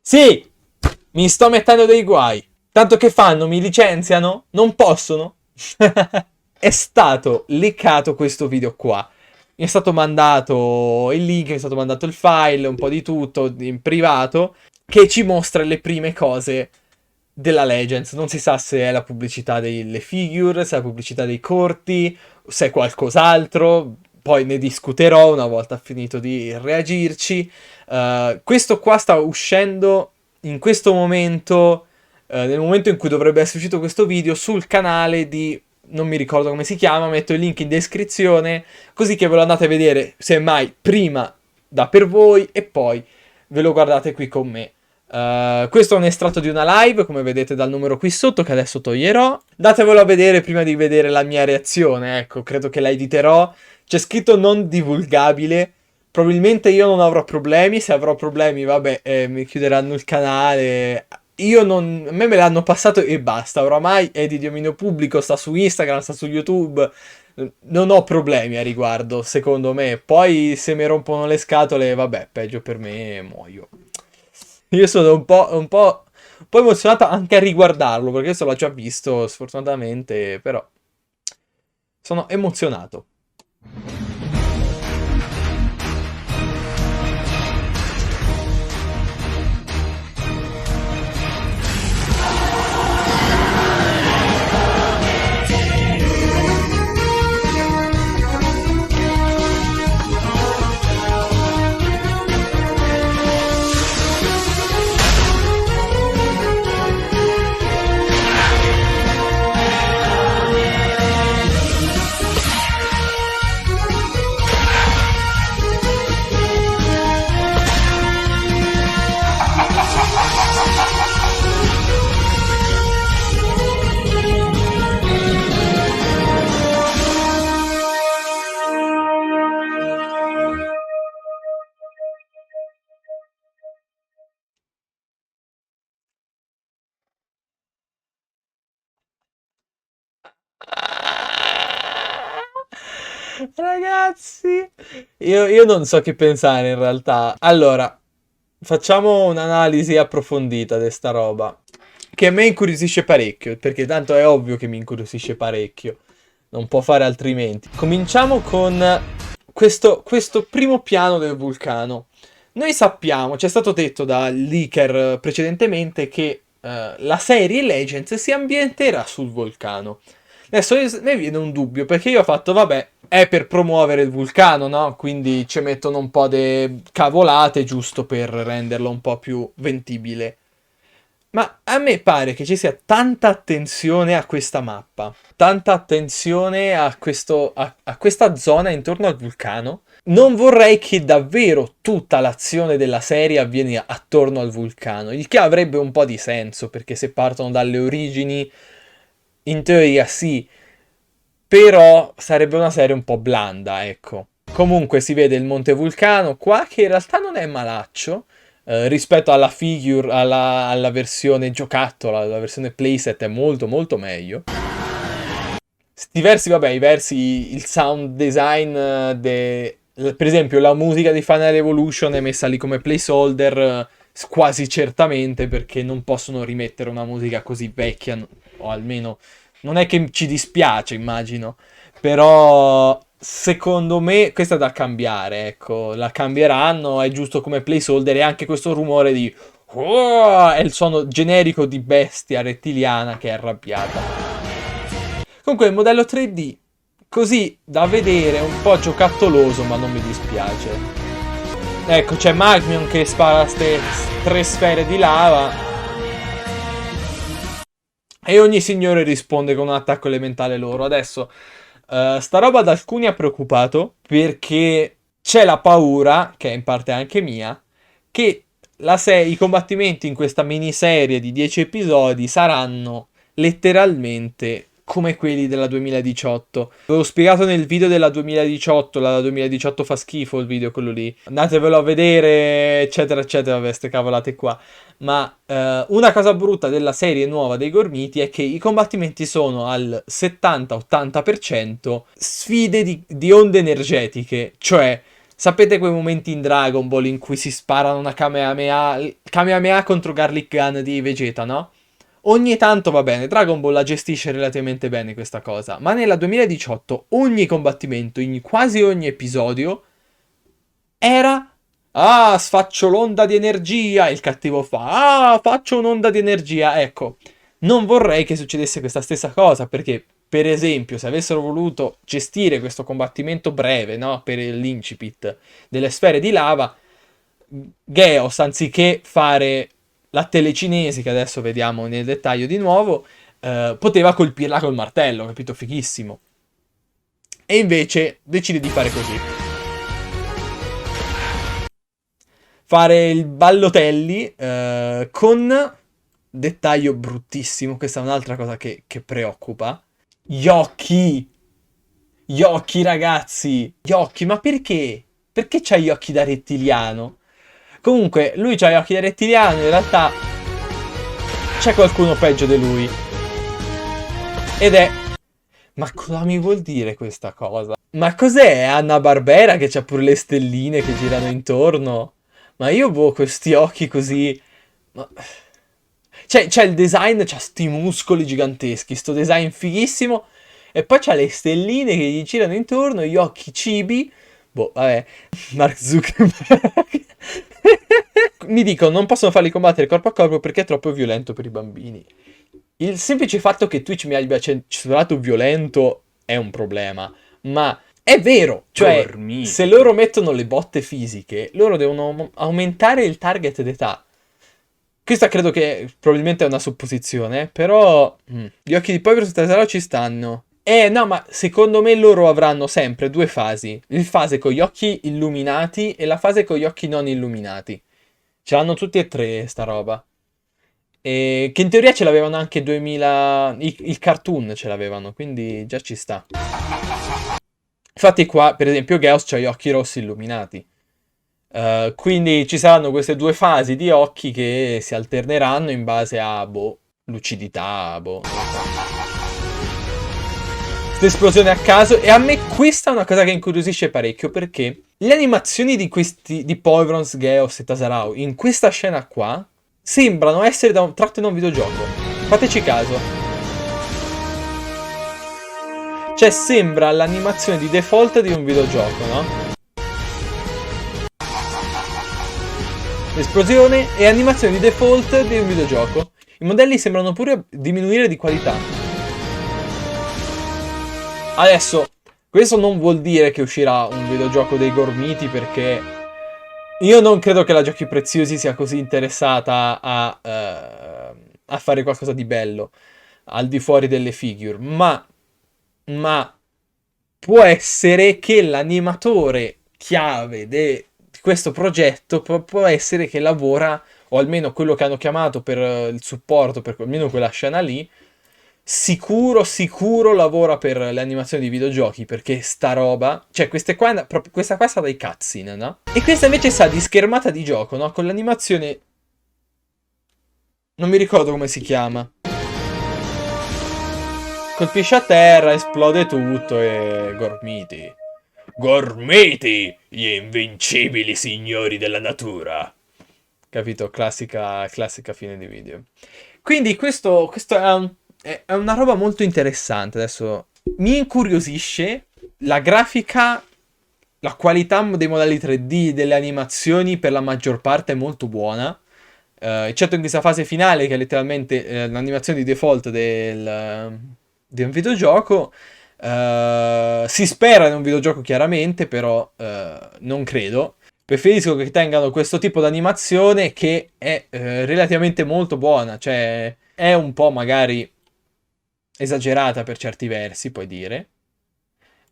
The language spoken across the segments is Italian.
Sì, mi sto mettendo dei guai. Tanto che fanno? Mi licenziano? Non possono? È stato leccato questo video qua. Mi è stato mandato il link, mi è stato mandato il file, un po' di tutto in privato, che ci mostra le prime cose della Legends. Non si sa se è la pubblicità delle figure, se è la pubblicità dei corti, se è qualcos'altro. Poi ne discuterò una volta finito di reagirci. Questo qua sta uscendo in questo momento, nel momento in cui dovrebbe essere uscito questo video, sul canale di... non mi ricordo come si chiama, metto il link in descrizione, così che ve lo andate a vedere, semmai, prima da per voi e poi ve lo guardate qui con me. Questo è un estratto di una live, come vedete dal numero qui sotto, che adesso toglierò. Datevelo a vedere prima di vedere la mia reazione, ecco, credo che la editerò. C'è scritto non divulgabile. Probabilmente io non avrò problemi, se avrò problemi, vabbè, mi chiuderanno il canale. Io non... A me l'hanno passato e basta, oramai è di dominio pubblico, sta su Instagram, sta su YouTube. Non ho problemi a riguardo, secondo me. Poi se mi rompono le scatole, vabbè, peggio per me, muoio. Io sono un po' emozionato anche a riguardarlo, perché questo l'ho già visto, sfortunatamente, però sono emozionato. Ragazzi, io non so che pensare in realtà. Allora, facciamo un'analisi approfondita di sta roba. Che a me incuriosisce parecchio, perché tanto è ovvio che mi incuriosisce parecchio. Non può fare altrimenti. Cominciamo con questo primo piano del vulcano. Noi sappiamo, ci è stato detto da leaker precedentemente, che la serie Legends si ambienterà sul vulcano. Adesso mi viene un dubbio, perché io ho fatto, vabbè, è per promuovere il vulcano, no? Quindi ci mettono un po' di cavolate giusto per renderlo un po' più ventibile. Ma a me pare che ci sia tanta attenzione a questa mappa, tanta attenzione a questa zona intorno al vulcano. Non vorrei che davvero tutta l'azione della serie avviene attorno al vulcano, il che avrebbe un po' di senso, perché se partono dalle origini, in teoria sì, però sarebbe una serie un po' blanda, ecco. Comunque si vede il Monte Vulcano qua, che in realtà non è malaccio, rispetto alla figure, alla versione giocattolo, alla versione playset è molto molto meglio. Sti versi, vabbè, i versi, il sound design, per esempio la musica di Final Evolution è messa lì come placeholder, quasi certamente, perché non possono rimettere una musica così vecchia, o almeno non è che ci dispiace, immagino, però secondo me questa è da cambiare, ecco, la cambieranno, è giusto come placeholder, e anche questo rumore di "Oh", è il suono generico di bestia rettiliana che è arrabbiata. Comunque il modello 3D, così da vedere, un po' giocattoloso, ma non mi dispiace. Ecco, c'è Magmion che spara ste tre sfere di lava e ogni signore risponde con un attacco elementale loro. Adesso, sta roba ad alcuni ha preoccupato, perché c'è la paura, che è in parte anche mia, che i combattimenti in questa miniserie di 10 episodi saranno letteralmente come quelli della 2018. Avevo spiegato nel video della 2018, la 2018 fa schifo il video quello lì. Andatevelo a vedere, eccetera, eccetera, vabbè, ste cavolate qua. Ma una cosa brutta della serie nuova dei Gormiti è che i combattimenti sono al 70-80% sfide di onde energetiche, cioè Sapete quei momenti in Dragon Ball in cui si sparano una Kamehameha contro Garlic Gun di Vegeta, no? Ogni tanto va bene, Dragon Ball la gestisce relativamente bene questa cosa, ma nella 2018 ogni combattimento, in quasi ogni episodio, era ah, sfaccio l'onda di energia, il cattivo fa ah, faccio un'onda di energia, ecco. Non vorrei che succedesse questa stessa cosa, perché per esempio, se avessero voluto gestire questo combattimento breve, no, per l'incipit delle sfere di lava, Geos, anziché fare la telecinesi, che adesso vediamo nel dettaglio di nuovo, poteva colpirla col martello, capito? Fighissimo. E invece decide di fare così. Fare il ballotelli con dettaglio bruttissimo. Questa è un'altra cosa che preoccupa. Gli occhi! Gli occhi, ragazzi! Gli occhi, ma perché? Perché c'ha gli occhi da rettiliano? Comunque, lui c'ha gli occhi da rettiliano, in realtà c'è qualcuno peggio di lui. Ed è... Ma cosa mi vuol dire questa cosa? Ma cos'è Hanna-Barbera che c'ha pure le stelline che girano intorno? Ma io boh, questi occhi così... Ma... C'è il design, c'ha sti muscoli giganteschi, sto design fighissimo. E poi c'ha le stelline che gli girano intorno, gli occhi cibi. Boh, vabbè. Mark Zuckerberg. Mi dicono, non possono farli combattere corpo a corpo perché è troppo violento per i bambini. Il semplice fatto che Twitch mi abbia censurato violento è un problema. Ma è vero, cioè, Gormiti. se loro mettono le botte fisiche, loro devono aumentare il target d'età. Questa credo che probabilmente è una supposizione, però gli occhi di povero Tesoro ci stanno. No, ma secondo me loro avranno sempre due fasi. Il fase con gli occhi illuminati e la fase con gli occhi non illuminati. Ce l'hanno tutti e tre, sta roba. E che in teoria ce l'avevano anche 2000... Il cartoon ce l'avevano, quindi già ci sta. Infatti qua, per esempio, Geos c'ha gli occhi rossi illuminati. Quindi ci saranno queste due fasi di occhi che si alterneranno in base a, boh, lucidità, boh. Questa esplosione a caso. E a me questa è una cosa che incuriosisce parecchio, perché le animazioni di questi, di Poivrons, Geos e Tasarao, in questa scena qua, sembrano essere tratte da un videogioco. Fateci caso. Cioè, sembra l'animazione di default di un videogioco, no? Esplosione e animazione di default di un videogioco. I modelli sembrano pure diminuire di qualità. Adesso, questo non vuol dire che uscirà un videogioco dei Gormiti, perché io non credo che la Giochi Preziosi sia così interessata a fare qualcosa di bello al di fuori delle figure, ma può essere che l'animatore chiave di questo progetto può essere che lavora, o almeno quello che hanno chiamato per il supporto, per almeno quella scena lì, sicuro lavora per le animazioni di videogiochi, perché sta roba, cioè questa qua sa dei cutscene, no? E questa invece sa di schermata di gioco, no? Con l'animazione... Non mi ricordo come si chiama. Colpisce a terra, esplode tutto e... Gormiti. Gormiti, gli invincibili signori della natura. Capito? Classica fine di video. Quindi questo è una roba molto interessante. Adesso mi incuriosisce la grafica, la qualità dei modelli 3D, delle animazioni per la maggior parte è molto buona. Eccetto in questa fase finale che è letteralmente l'animazione di default di un videogioco. Si spera in un videogioco chiaramente, però non credo. Preferisco che tengano questo tipo di animazione che è relativamente molto buona, cioè è un po' magari esagerata per certi versi, puoi dire.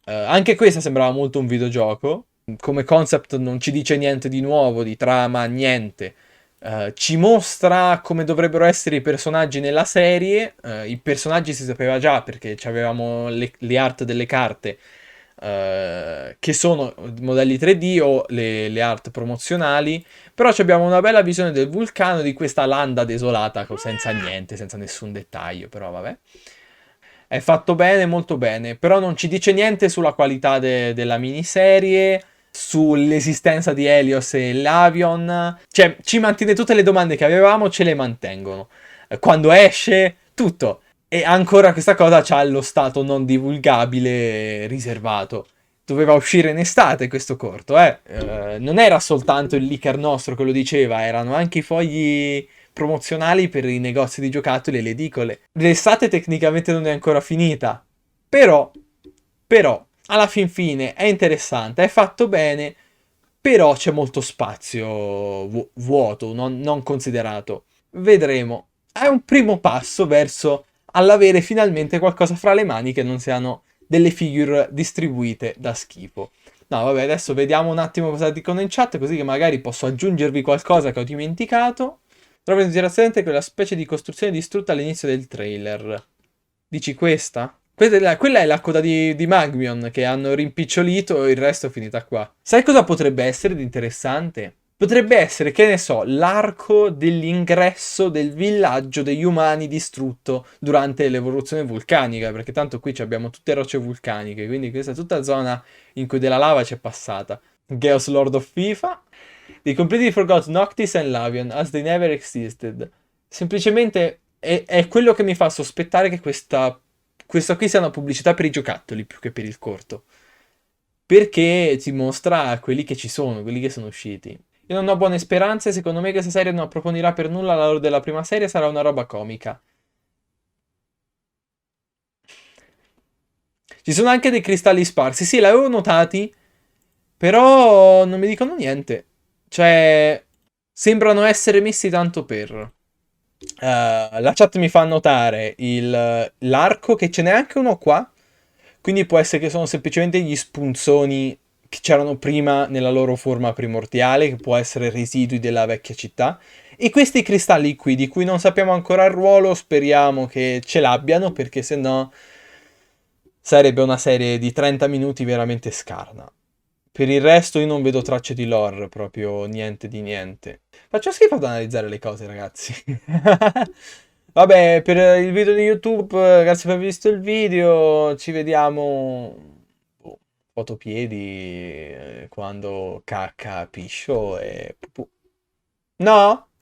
Anche questa sembrava molto un videogioco. Come concept non ci dice niente di nuovo, di trama, niente. Ci mostra come dovrebbero essere i personaggi nella serie. I personaggi si sapeva già perché avevamo le art delle carte che sono modelli 3D o le art promozionali. Però abbiamo una bella visione del vulcano, di questa landa desolata senza niente, senza nessun dettaglio. Però vabbè. È fatto bene, molto bene. Però non ci dice niente sulla qualità della miniserie. sull'esistenza di Helios e l'Avion. Cioè, ci mantiene tutte le domande che avevamo, ce le mantengono. Quando esce, tutto. E ancora questa cosa c'ha lo stato non divulgabile riservato. Doveva uscire in estate questo corto, eh. Non era soltanto il leaker nostro che lo diceva, erano anche i fogli promozionali per i negozi di giocattoli e le edicole. L'estate tecnicamente non è ancora finita, però, alla fin fine è interessante, è fatto bene, però c'è molto spazio vuoto, non considerato. Vedremo. È un primo passo verso all'avere finalmente qualcosa fra le mani che non siano delle figure distribuite da schifo. No, vabbè, adesso vediamo un attimo cosa dicono in chat, così che magari posso aggiungervi qualcosa che ho dimenticato. Trovo interessante quella specie di costruzione distrutta all'inizio del trailer. Dici questa? Quella è la coda di Magmion che hanno rimpicciolito e il resto è finita qua. Sai cosa potrebbe essere di interessante? Potrebbe essere, che ne so, l'arco dell'ingresso del villaggio degli umani distrutto durante l'evoluzione vulcanica, perché tanto qui abbiamo tutte rocce vulcaniche, quindi questa è tutta zona in cui della lava c'è passata. Chaos Lord of FIFA. They completely forgot Noctis and Lavion as they never existed. Semplicemente è quello che mi fa sospettare che questa qui sia una pubblicità per i giocattoli più che per il corto. Perché ti mostra quelli che ci sono, quelli che sono usciti. Io non ho buone speranze, secondo me questa serie non approfondirà per nulla la lore della prima serie, sarà una roba comica. Ci sono anche dei cristalli sparsi, sì, l'avevo notati, però non mi dicono niente. Cioè, sembrano essere messi tanto per. La chat mi fa notare l'arco, che ce n'è anche uno qua. Quindi può essere che sono semplicemente gli spunzoni che c'erano prima nella loro forma primordiale, che può essere residui della vecchia città. E questi cristalli qui, di cui non sappiamo ancora il ruolo, speriamo che ce l'abbiano, perché se no sarebbe una serie di 30 minuti veramente scarna. Per il resto io non vedo tracce di lore, proprio niente di niente. Faccio schifo ad analizzare le cose, ragazzi. Vabbè, per il video di YouTube, grazie per aver visto il video. Ci vediamo. Boh, fotopiedi quando cacca piscio e pupù. No?